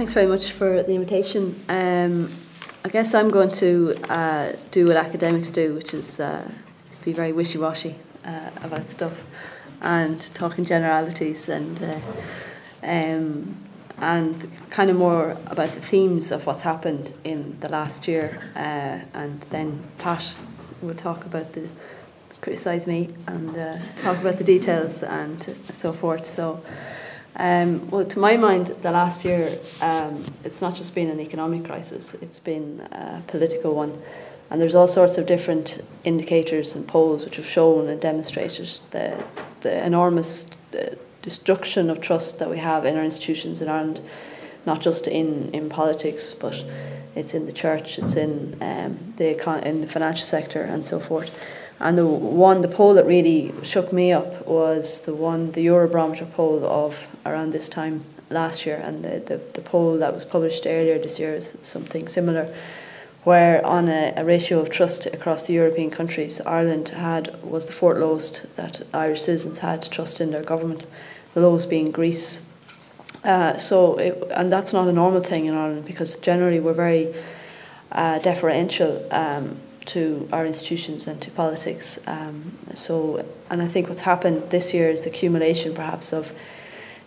Thanks very much for the invitation. I guess I'm going to do what academics do, which is be very wishy-washy about stuff and talk in generalities and kind of more about the themes of what's happened in the last year, and then Pat will talk about criticise me and talk about the details and so forth. So, well, to my mind, the last year, it's not just been an economic crisis, it's been a political one. And there's all sorts of different indicators and polls which have shown and demonstrated the enormous destruction of trust that we have in our institutions in Ireland, not just in politics, but it's in the church, it's in the financial sector and so forth. And the poll that really shook me up was the Eurobarometer poll of around this time last year, and the poll that was published earlier this year is something similar, where on a ratio of trust across the European countries, Ireland was the fourth lowest that Irish citizens had to trust in their government, the lowest being Greece. And that's not a normal thing in Ireland, because generally we're very deferential to our institutions and to politics. And I think what's happened this year is the accumulation perhaps of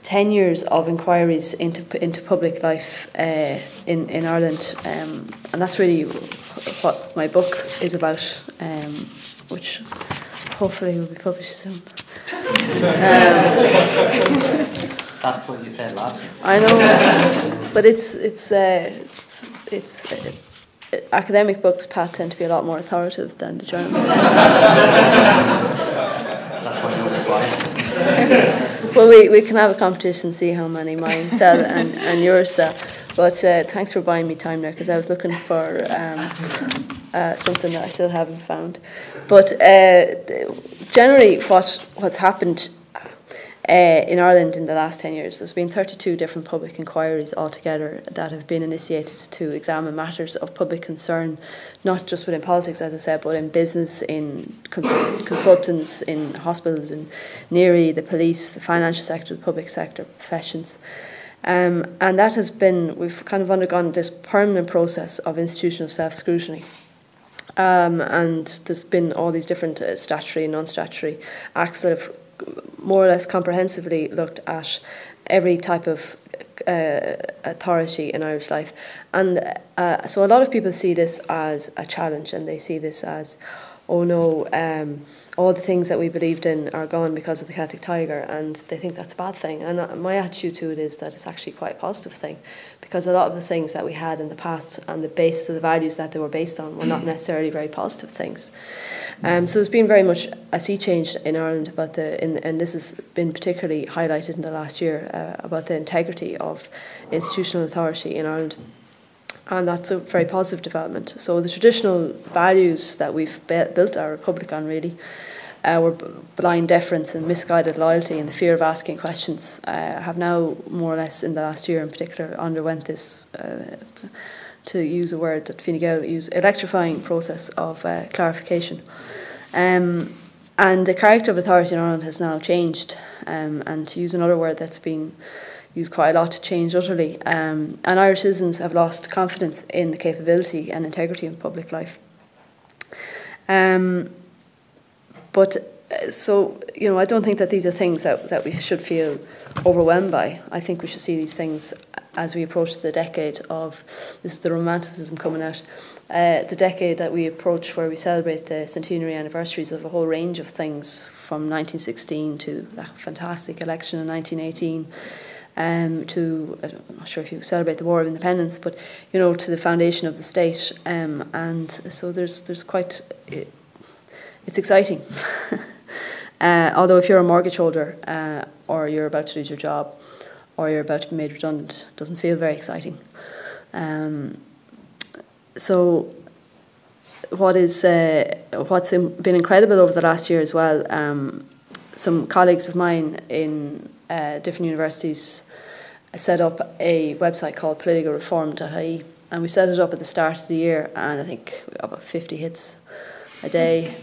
10 years of inquiries into public life in Ireland, and that's really what my book is about, which hopefully will be published soon. That's what you said last year. I know, but it's academic books, Pat, tend to be a lot more authoritative than the journal. That's why you're replying. Well, we can have a competition, see how many mine sell and yours sell. But thanks for buying me time there, because I was looking for something that I still haven't found. But generally, what's happened in Ireland in the last 10 years, there's been 32 different public inquiries altogether that have been initiated to examine matters of public concern, not just within politics, as I said, but in business, in consultants, in hospitals, in NERI, the police, the financial sector, the public sector, professions. And that has been, we've kind of undergone this permanent process of institutional self-scrutiny. And there's been all these different statutory and non-statutory acts that have more or less comprehensively looked at every type of authority in Irish life. And so a lot of people see this as a challenge, and they see this as, oh no, all the things that we believed in are gone because of the Celtic Tiger, and they think that's a bad thing. And my attitude to it is that it's actually quite a positive thing, because a lot of the things that we had in the past and the basis of the values that they were based on were not necessarily very positive things. So there's been very much a sea change in Ireland about and this has been particularly highlighted in the last year about the integrity of institutional authority in Ireland. And that's a very positive development. So the traditional values that we've built our republic on really were blind deference and misguided loyalty and the fear of asking questions, have now more or less in the last year in particular underwent this, to use a word that Fine Gael use, electrifying process of clarification. And the character of authority in Ireland has now changed, and to use another word that's been used quite a lot, changed utterly. And Irish citizens have lost confidence in the capability and integrity of public life. So, you know, I don't think that these are things that we should feel overwhelmed by. I think we should see these things as we approach the decade of, this is the romanticism coming out, the decade that we approach where we celebrate the centenary anniversaries of a whole range of things, from 1916 to that fantastic election in 1918, to, I'm not sure if you celebrate the War of Independence, but, you know, to the foundation of the state. And so there's quite, it's exciting. Although if you're a mortgage holder or you're about to lose your job or you're about to be made redundant, it doesn't feel very exciting. So what's been incredible over the last year as well, some colleagues of mine in different universities set up a website called politicalreform.ie, and we set it up at the start of the year, and I think we got about 50 hits a day.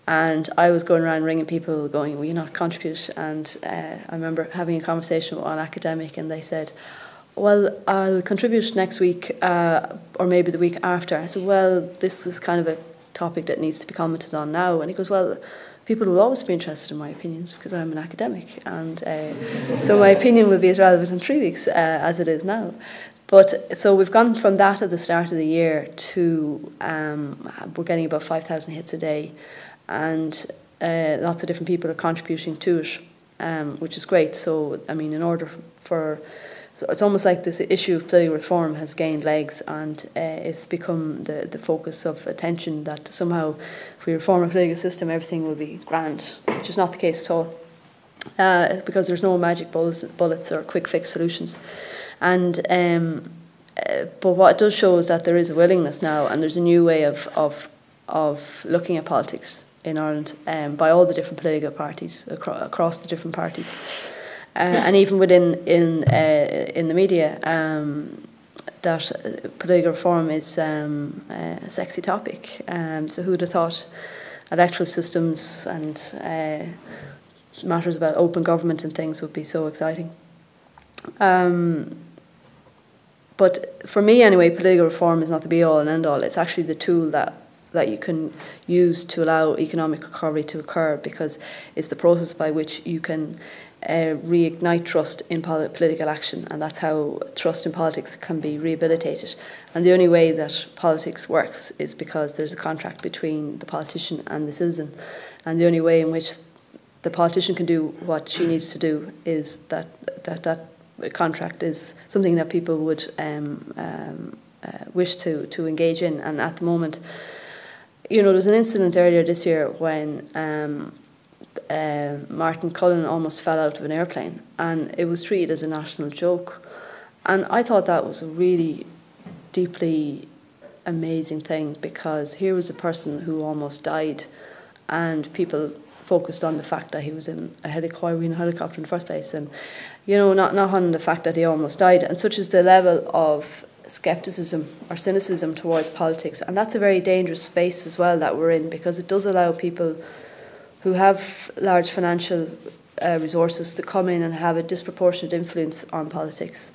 And I was going around ringing people going, will you not contribute? And I remember having a conversation with one academic, and they said, well, I'll contribute next week or maybe the week after. I said, well, this is kind of a topic that needs to be commented on now. And he goes, well, people will always be interested in my opinions because I'm an academic. And so my opinion will be as relevant in 3 weeks as it is now. But so we've gone from that at the start of the year to we're getting about 5,000 hits a day. And lots of different people are contributing to it, which is great. So, I mean, in order for... So it's almost like this issue of political reform has gained legs, and it's become the focus of attention that somehow if we reform our political system, everything will be grand, which is not the case at all, because there's no magic bullets or quick fix solutions. And but what it does show is that there is a willingness now, and there's a new way of looking at politics in Ireland by all the different political parties across the different parties. And even within in the media, that political reform is a sexy topic. So who'd have thought electoral systems and matters about open government and things would be so exciting? But for me, anyway, political reform is not the be-all and end-all. It's actually the tool that you can use to allow economic recovery to occur, because it's the process by which you can reignite trust in political action, and that's how trust in politics can be rehabilitated. And the only way that politics works is because there's a contract between the politician and the citizen, and the only way in which the politician can do what she needs to do is that contract is something that people would wish to engage in. And at the moment, you know, there was an incident earlier this year when Martin Cullen almost fell out of an airplane, and it was treated as a national joke. And I thought that was a really deeply amazing thing, because here was a person who almost died, and people focused on the fact that he was in a helicopter in the first place, and you know, not on the fact that he almost died. And such is the level of scepticism or cynicism towards politics, and that's a very dangerous space as well that we're in, because it does allow people who have large financial resources to come in and have a disproportionate influence on politics.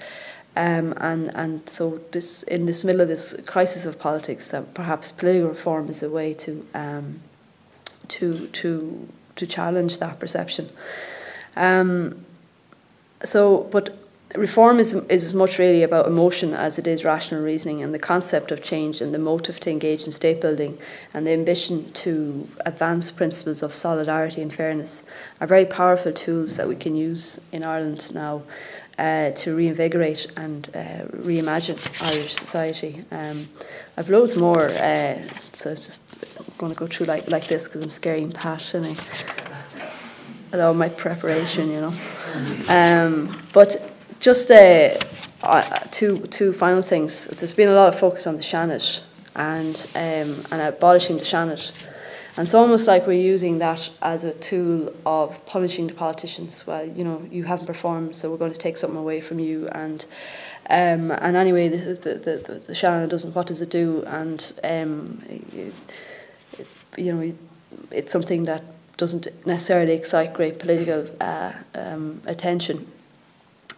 And so this, in this middle of this crisis of politics, that perhaps political reform is a way to challenge that perception. But reform is as much really about emotion as it is rational reasoning, and the concept of change and the motive to engage in state building and the ambition to advance principles of solidarity and fairness are very powerful tools that we can use in Ireland now to reinvigorate and reimagine Irish society. I've loads more, so it's just I'm going to go through like this because I'm scaring Pat and all my preparation, you know. But just two final things. There's been a lot of focus on the Seanad and abolishing the Seanad. And it's almost like we're using that as a tool of punishing the politicians. Well, you know, you haven't performed, so we're going to take something away from you. And anyway, the Seanad doesn't. What does it do? And you know, it's something that doesn't necessarily excite great political attention.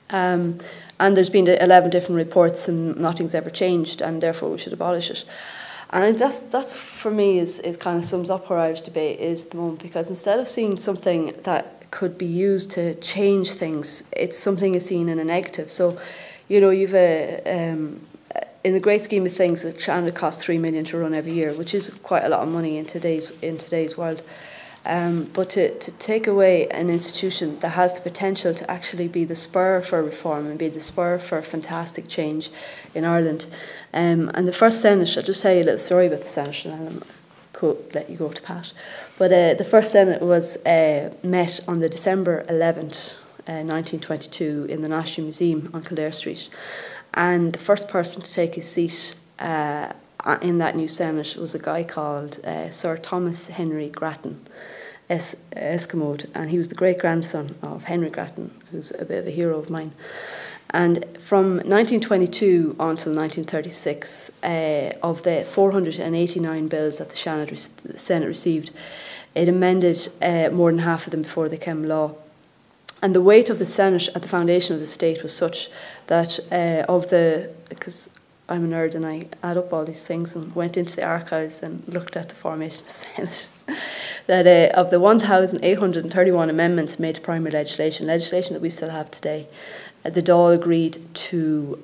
And there's been 11 different reports, and nothing's ever changed, and therefore we should abolish it. And I think that's for me is kind of sums up where Irish debate is at the moment, because instead of seeing something that could be used to change things, it's something is seen in a negative. So, you know, you've in the great scheme of things, it costs $3 million to run every year, which is quite a lot of money in today's world. But to take away an institution that has the potential to actually be the spur for reform and be the spur for fantastic change in Ireland. And the first Senate, I'll just tell you a little story about the Senate, and I'll let you go to Pat. But the first Senate was met on the December 11th, 1922 in the National Museum on Kildare Street. And the first person to take his seat in that new Senate was a guy called Sir Thomas Henry Grattan, Eskimode, and he was the great-grandson of Henry Grattan, who's a bit of a hero of mine. And from 1922 until 1936, of the 489 bills that the Senate received, it amended more than half of them before they became law. And the weight of the Senate at the foundation of the state was such that because I'm a nerd and I add up all these things and went into the archives and looked at the formation of the Senate, that of the 1,831 amendments made to primary legislation that we still have today, the Dáil agreed to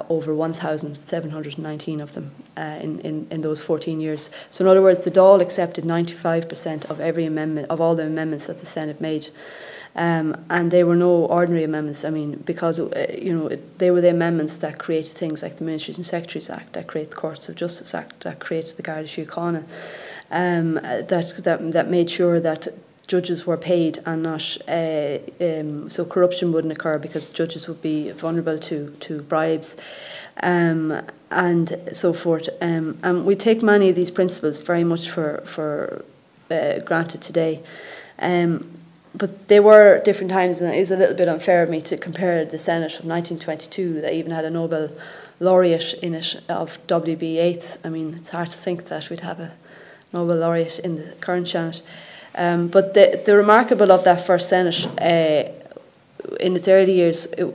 over 1,719 of them in those 14 years. So in other words, the Dáil accepted 95% of every amendment, of all the amendments that the Senate made. And they were no ordinary amendments. I mean, because they were the amendments that created things like the Ministries and Secretaries Act, that created the Courts of Justice Act, that created the Garda Síochána, that made sure that judges were paid and not so corruption wouldn't occur, because judges would be vulnerable to bribes, and so forth. And we take many of these principles very much for granted today. But they were different times, and it is a little bit unfair of me to compare the Senate of 1922, that even had a Nobel laureate in it, of W.B. Yeats. I mean, it's hard to think that we'd have a Nobel laureate in the current Senate. But the remarkable of that first Senate, in its early years, it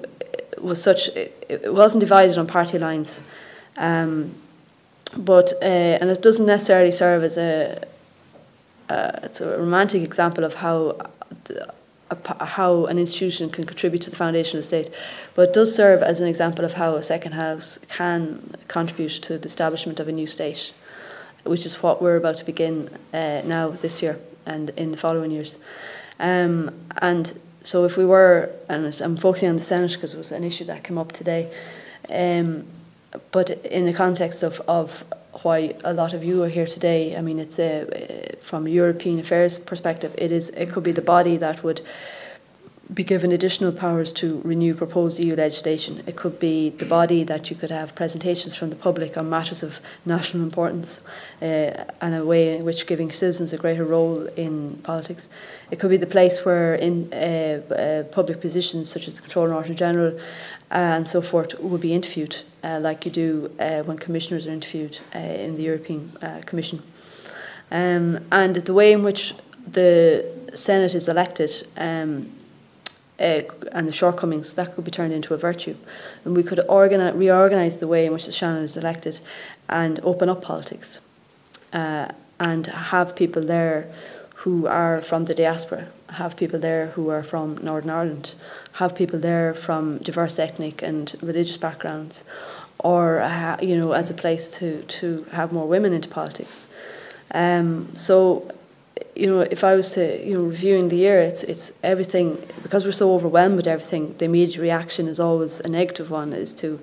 was such, it wasn't divided on party lines, but and it doesn't necessarily serve as it's a romantic example of how an institution can contribute to the foundation of the state, but it does serve as an example of how a second house can contribute to the establishment of a new state, which is what we're about to begin now this year and in the following years. And so if we were, and I'm focusing on the Senate because it was an issue that came up today, but in the context of why a lot of you are here today, I mean, it's from a European affairs perspective, it could be the body that would be given additional powers to renew proposed EU legislation. It could be the body that you could have presentations from the public on matters of national importance, and a way in which giving citizens a greater role in politics. It could be the place where in public positions such as the Controller Auditor General and so forth would be interviewed, like you do when commissioners are interviewed in the European Commission. And the way in which the Senate is elected, and the shortcomings, that could be turned into a virtue. And we could reorganise the way in which the Seanad is elected and open up politics, and have people there who are from the diaspora, have people there who are from Northern Ireland, have people there from diverse ethnic and religious backgrounds, or as a place to have more women into politics. So if I was to, reviewing the year, it's everything, because we're so overwhelmed with everything, the immediate reaction is always a negative one, is to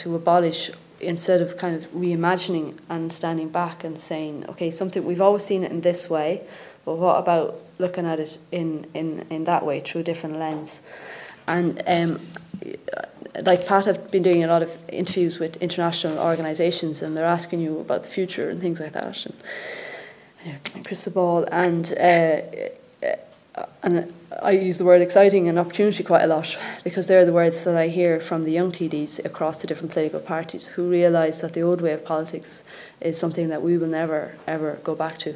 abolish, instead of kind of reimagining and standing back and saying, okay, something, we've always seen it in this way, but what about looking at it in that way, through a different lens? And like Pat, I've been doing a lot of interviews with international organisations, and they're asking you about the future and things like that, and crystal ball, and I use the word exciting and opportunity quite a lot, because they're the words that I hear from the young TDs across the different political parties, who realise that the old way of politics is something that we will never ever go back to,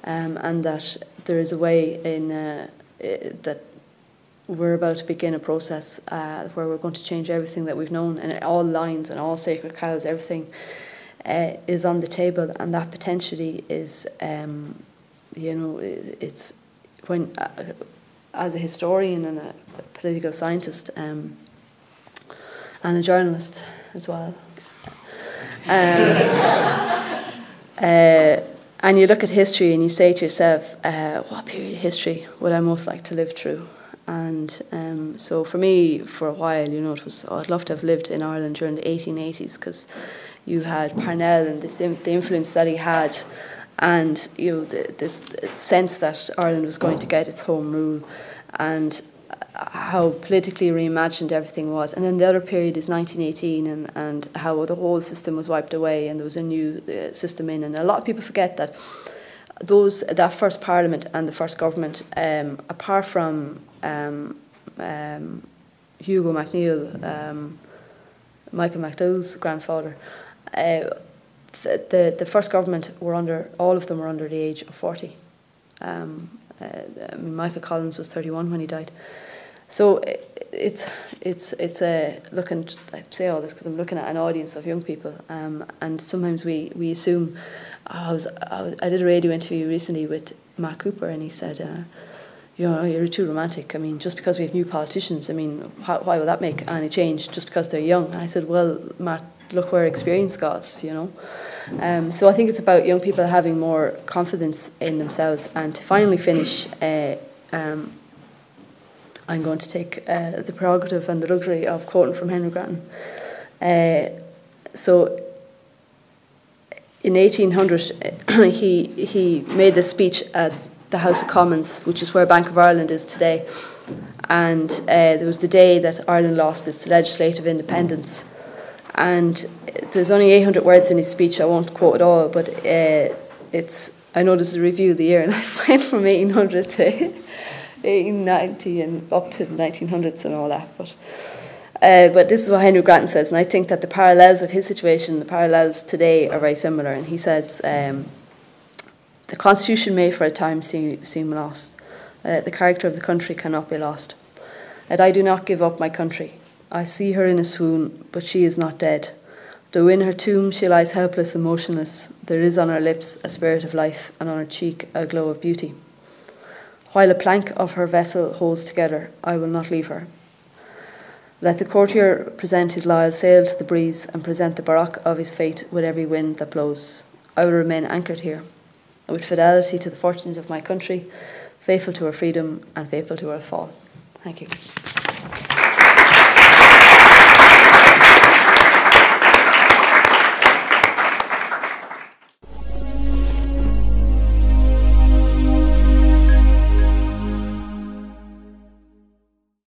and that there is a way in that we're about to begin a process where we're going to change everything that we've known, and all lines and all sacred cows, everything is on the table, and that potentially is, it's when, as a historian and a political scientist and a journalist as well, and you look at history and you say to yourself, what period of history would I most like to live through? And so for me, for a while, it was, I'd love to have lived in Ireland during the 1880s, because you had Parnell and the influence that he had, and this sense that Ireland was going to get its home rule, and how politically reimagined everything was. And then the other period is 1918, and how the whole system was wiped away and there was a new system in. And a lot of people forget that that first Parliament and the first government, apart from Hugo MacNeill, Michael McDowell's grandfather, the first government all of them were under the age of 40. I mean, Michael Collins was 31 when he died. So it's looking. I say all this because I'm looking at an audience of young people, and sometimes we assume. I did a radio interview recently with Matt Cooper, and he said, you're too romantic. I mean, just because we have new politicians, I mean, why would that make any change just because they're young? And I said, well, Matt, look where experience got us, you know. So I think it's about young people having more confidence in themselves. And to finally finish, I'm going to take the prerogative and the luxury of quoting from Henry Grattan. So in 1800, he made this speech at the House of Commons, which is where Bank of Ireland is today. And there was the day that Ireland lost its legislative independence. And there's only 800 words in his speech. I won't quote it all, but I know this is a review of the year, and I find from 1800 to 1890 and up to the 1900s and all that. But this is what Henry Grattan says, and I think that the parallels of his situation, the parallels today, are very similar. And he says, the Constitution may for a time seem lost. The character of the country cannot be lost. Yet I do not give up my country. I see her in a swoon, but she is not dead. Though in her tomb she lies helpless and motionless, there is on her lips a spirit of life, and on her cheek a glow of beauty. While a plank of her vessel holds together, I will not leave her. Let the courtier present his loyal sail to the breeze, and present the barrock of his fate with every wind that blows. I will remain anchored here, with fidelity to the fortunes of my country, faithful to her freedom and faithful to her fall. Thank you.